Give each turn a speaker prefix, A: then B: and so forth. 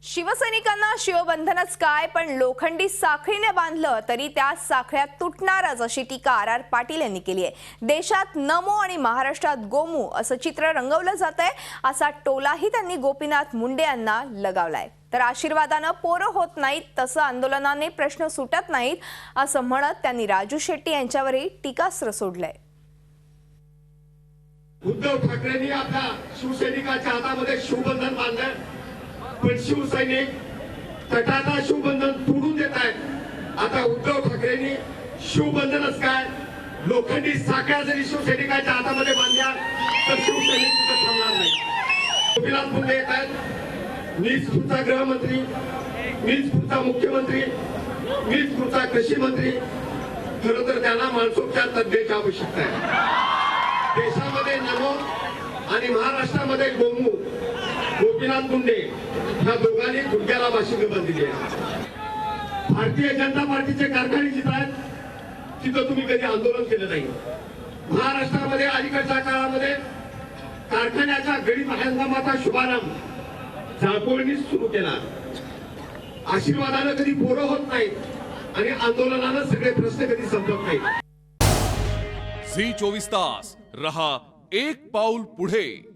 A: शिवसैनिकांना शिवबंधनच काय, पण लोखंडी साखळीने बांधलं तरी त्या साखळ्या तुटणारच, अशी टीका आर पाटील यांनी केली आहे। देशात नमो आणि महाराष्ट्रात गोमू असं चित्र रंगवलं जातंय, असा टोलाही त्यांनी गोपीनाथ मुंडे यांना लगावलाय। तर आशीर्वादानं पोरं होत नाहीत, तसं आंदोलनाने प्रश्न सुटत नाहीत, असं म्हणत त्यांनी राजू शेट्टी यांच्यावरही टीकास्त्र सोडलंय।
B: उद्धव ठाकरेंनी आपल्या शिवसैनिकाच्या हातामध्ये शिवबंधन बांधलं, पण शिवसैनिक तटाता शिवबंधन तोडून देत आहेत। आता उद्धव ठाकरेंनी शिवबंधनच काय, लोखंडी साखळ्या जरी शिवसैनिकाच्या हातामध्ये बांधल्या तर शिवसैनिक तिथं थांबणार नाही। गोपीनाथ मुंडे येत आहेत, मीच पुढचा गृहमंत्री, मीच पुढचा मुख्यमंत्री, मीच पुढचा कृषी मंत्री। खरं तर त्यांना माणसोपचार तज्ञाची आवश्यकता आहे। देशामध्ये नमो आणि महाराष्ट्रामध्ये गोमू, गोपीनाथ मुंडे या दोघांनी गुडघ्याला बाशिंग बांधली आहे। भारतीय जनता पार्टीचे कारखाने जिथं आहेत तिथं तुम्ही कधी आंदोलन केलं नाही। महाराष्ट्रामध्ये अलीकडच्या काळामध्ये कारखान्याच्या गणित हंगामाचा शुभारंभ जाळपोळीनेच सुरू केला। आशीर्वादानं कधी पोरं होत नाहीत आणि आंदोलनानं सगळे प्रश्न कधी संपत नाहीत।
C: झी 24 तास रहा एक पाऊल पुढे।